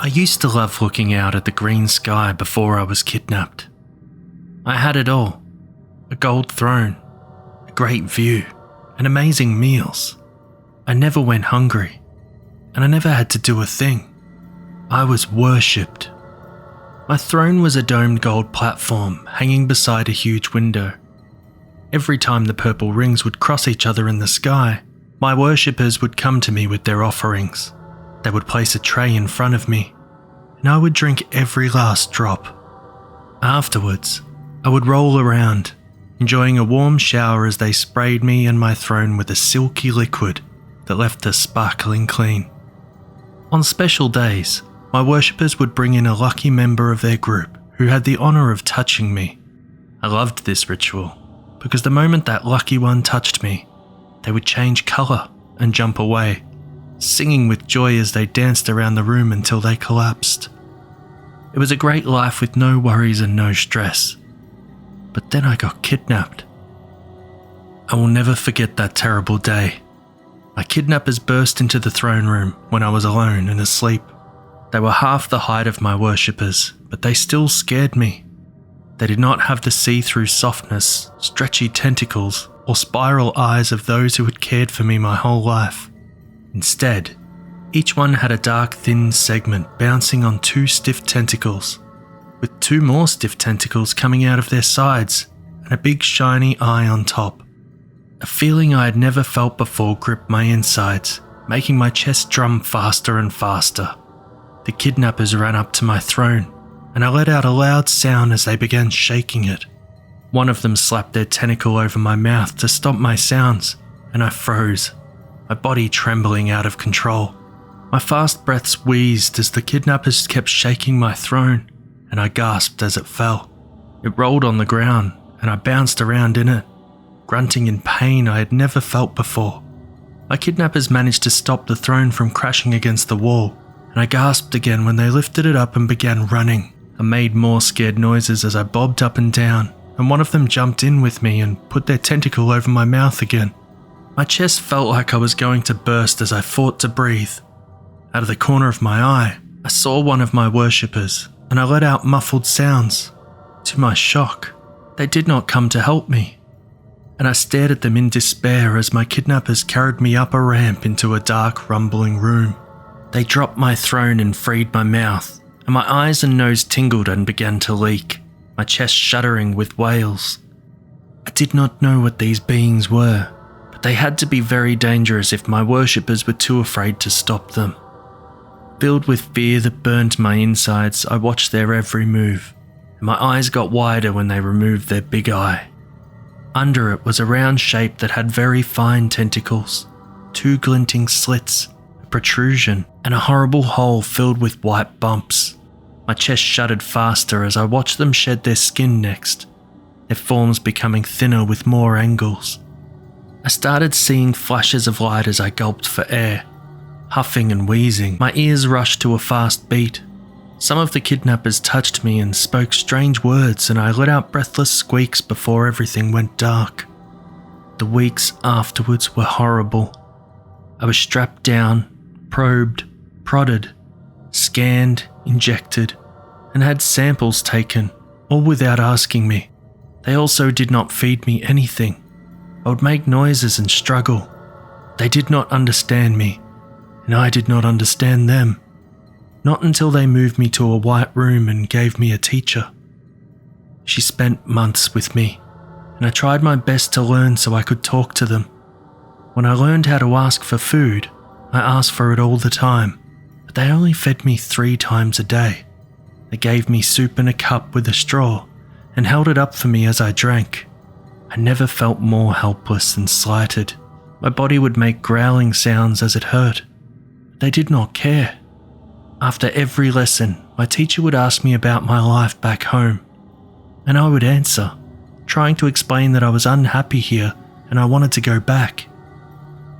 I used to love looking out at the green sky before I was kidnapped. I had it all: a gold throne, a great view, and amazing meals. I never went hungry, and I never had to do a thing. I was worshipped. My throne was a domed gold platform hanging beside a huge window. Every time the purple rings would cross each other in the sky, my worshippers would come to me with their offerings. They would place a tray in front of me, and I would drink every last drop. Afterwards, I would roll around, enjoying a warm shower as they sprayed me and my throne with a silky liquid that left us sparkling clean. On special days, my worshippers would bring in a lucky member of their group who had the honour of touching me. I loved this ritual because the moment that lucky one touched me, they would change colour and jump away, singing with joy as they danced around the room until they collapsed. It was a great life with no worries and no stress. But then I got kidnapped. I will never forget that terrible day. My kidnappers burst into the throne room when I was alone and asleep. They were half the height of my worshippers, but they still scared me. They did not have the see-through softness, stretchy tentacles, or spiral eyes of those who had cared for me my whole life. Instead, each one had a dark, thin segment bouncing on 2 stiff tentacles, with 2 more stiff tentacles coming out of their sides and a big shiny eye on top. A feeling I had never felt before gripped my insides, making my chest drum faster and faster. The kidnappers ran up to my throne, and I let out a loud sound as they began shaking it. One of them slapped their tentacle over my mouth to stop my sounds, and I froze, my body trembling out of control. My fast breaths wheezed as the kidnappers kept shaking my throne, and I gasped as it fell. It rolled on the ground, and I bounced around in it, grunting in pain I had never felt before. My kidnappers managed to stop the throne from crashing against the wall, and I gasped again when they lifted it up and began running. I made more scared noises as I bobbed up and down, and one of them jumped in with me and put their tentacle over my mouth again. My chest felt like I was going to burst as I fought to breathe. Out of the corner of my eye, I saw one of my worshippers, and I let out muffled sounds. To my shock, they did not come to help me, and I stared at them in despair as my kidnappers carried me up a ramp into a dark, rumbling room. They dropped my throne and freed my mouth, and my eyes and nose tingled and began to leak, my chest shuddering with wails. I did not know what these beings were, but they had to be very dangerous if my worshippers were too afraid to stop them. Filled with fear that burned my insides, I watched their every move, and my eyes got wider when they removed their big eye. Under it was a round shape that had very fine tentacles, 2 glinting slits, a protrusion, and a horrible hole filled with white bumps. My chest shuddered faster as I watched them shed their skin next, their forms becoming thinner with more angles. I started seeing flashes of light as I gulped for air. Huffing and wheezing, my ears rushed to a fast beat. Some of the kidnappers touched me and spoke strange words, and I let out breathless squeaks before everything went dark. The weeks afterwards were horrible. I was strapped down, probed, prodded, scanned, injected, and had samples taken, all without asking me. They also did not feed me anything. I would make noises and struggle. They did not understand me, and I did not understand them. Not until they moved me to a white room and gave me a teacher. She spent months with me, and I tried my best to learn so I could talk to them. When I learned how to ask for food, I asked for it all the time, but they only fed me 3 times a day. They gave me soup in a cup with a straw and held it up for me as I drank. I never felt more helpless and slighted. My body would make growling sounds as it hurt. They did not care. After every lesson, my teacher would ask me about my life back home, and I would answer, trying to explain that I was unhappy here and I wanted to go back.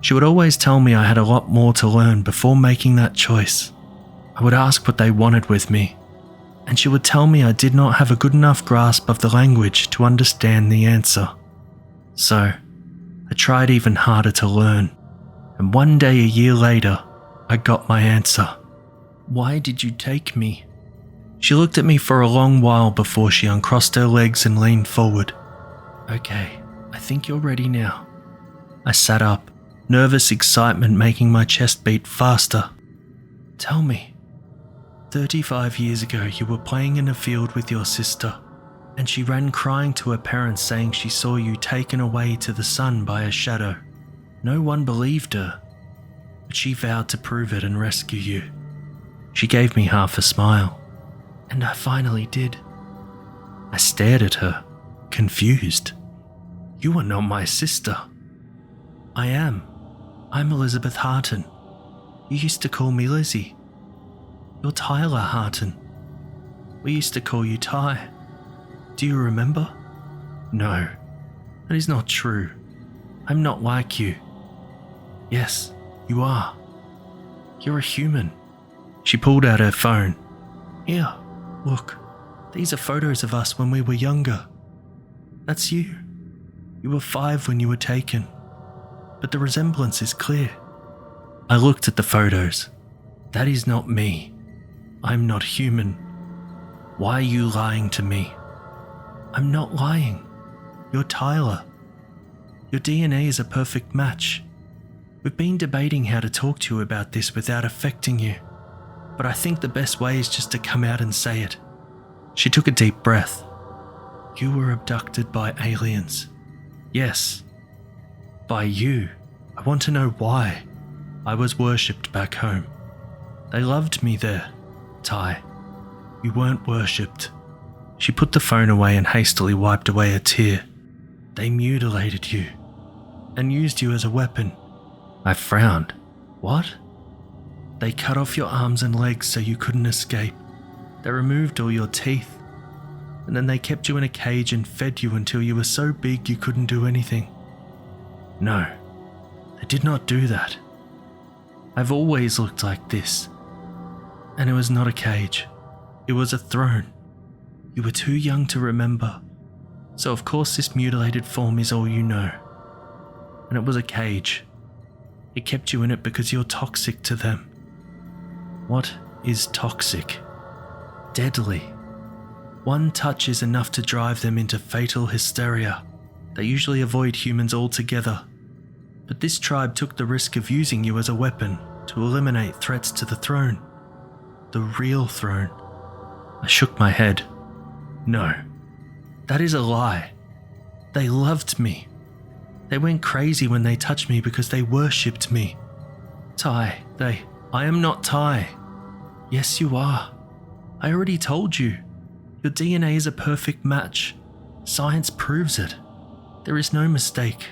She would always tell me I had a lot more to learn before making that choice. I would ask what they wanted with me, and she would tell me I did not have a good enough grasp of the language to understand the answer. So, I tried even harder to learn, and one day a year later, I got my answer. Why did you take me?" She looked at me for a long while before she uncrossed her legs and leaned forward. "Okay, I think you're ready now." I sat up, nervous excitement making my chest beat faster. "Tell me, 35 years ago you were playing in a field with your sister, and she ran crying to her parents saying she saw you taken away to the sun by a shadow. No one believed her, but she vowed to prove it and rescue you." She gave me half a smile, and I finally did. I stared at her, confused. "You are not my sister." "I am. I'm Elizabeth Harton. You used to call me Lizzie. You're Tyler Harton. We used to call you Ty. Do you remember?" "No, that is not true. I'm not like you." "Yes, you are. You're a human." She pulled out her phone. "Here, look. These are photos of us when we were younger. That's you. You were 5 when you were taken, but the resemblance is clear." I looked at the photos. "That is not me. I'm not human. Why are you lying to me?" "I'm not lying. You're Tyler. Your DNA is a perfect match. We've been debating how to talk to you about this without affecting you, but I think the best way is just to come out and say it." She took a deep breath. "You were abducted by aliens." "Yes. By you. I want to know why." "I was worshipped back home. They loved me there, Ty. You weren't worshipped." She put the phone away and hastily wiped away a tear. "They mutilated you and used you as a weapon." I frowned. "What?" "They cut off your arms and legs so you couldn't escape. They removed all your teeth, and then they kept you in a cage and fed you until you were so big you couldn't do anything." "No, they did not do that. I've always looked like this. And it was not a cage. It was a throne. You were too young to remember, so of course this mutilated form is all you know. And it was a cage. It kept you in it because you're toxic to them." "What is toxic?" "Deadly. One touch is enough to drive them into fatal hysteria. They usually avoid humans altogether. But this tribe took the risk of using you as a weapon to eliminate threats to the throne. The real throne." I shook my head. "No, that is a lie. They loved me. They went crazy when they touched me because they worshipped me. Ty, I am not Ty." "Yes, you are. I already told you. Your DNA is a perfect match. Science proves it. There is no mistake."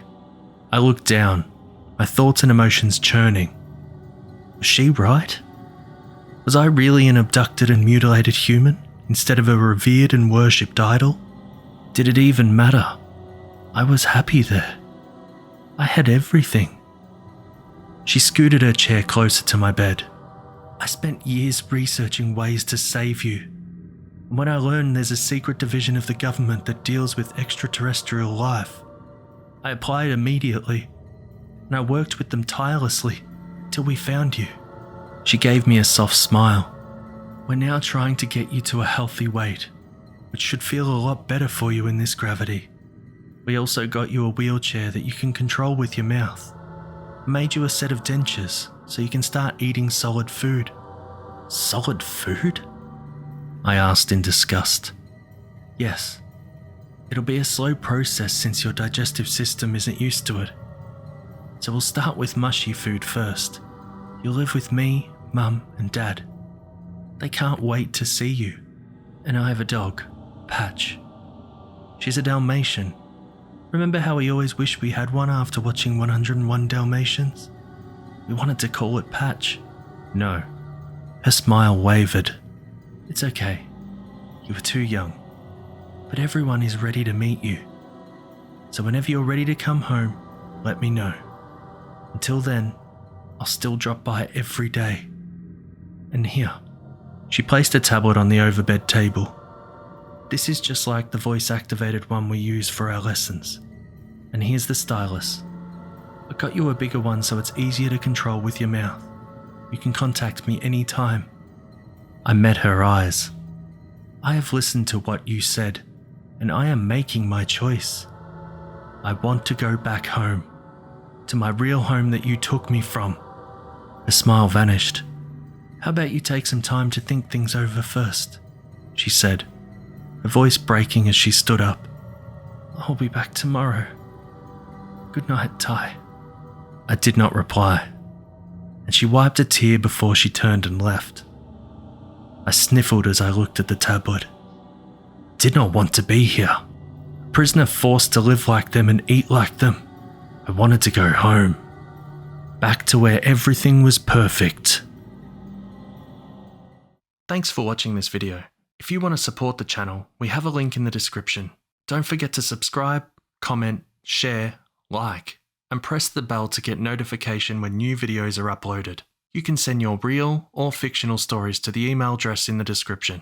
I looked down, my thoughts and emotions churning. Was she right? Was I really an abducted and mutilated human instead of a revered and worshipped idol? Did it even matter? I was happy there. I had everything. She scooted her chair closer to my bed. "I spent years researching ways to save you. And when I learned there's a secret division of the government that deals with extraterrestrial life, I applied immediately, and I worked with them tirelessly till we found you." She gave me a soft smile. "We're now trying to get you to a healthy weight, which should feel a lot better for you in this gravity. We also got you a wheelchair that you can control with your mouth. Made you a set of dentures so you can start eating solid food." "Solid food?" I asked in disgust. "Yes. It'll be a slow process since your digestive system isn't used to it. So we'll start with mushy food first. You'll live with me, Mum, and Dad. They can't wait to see you. And I have a dog, Patch. She's a Dalmatian. Remember how we always wished we had one after watching 101 Dalmatians? We wanted to call it Patch." "No." Her smile wavered. "It's okay. You were too young. But everyone is ready to meet you. So whenever you're ready to come home, let me know. Until then, I'll still drop by every day. And here." She placed a tablet on the overbed table. "This is just like the voice-activated one we use for our lessons. And here's the stylus. I got you a bigger one so it's easier to control with your mouth. You can contact me anytime. I met her eyes. I have listened to what you said, and I am making my choice. I want to go back home, to my real home that you took me from. Her smile vanished. How about you take some time to think things over first, she said, her voice breaking as she stood up. I'll be back tomorrow. Good night, Ty. I did not reply, and she wiped a tear before she turned and left. I sniffled as I looked at the tablet. I did not want to be here. A prisoner forced to live like them and eat like them. I wanted to go home. Back to where everything was perfect. Thanks for watching this video. If you want to support the channel, we have a link in the description. Don't forget to subscribe, comment, share, like, and press the bell to get notification when new videos are uploaded. You can send your real or fictional stories to the email address in the description.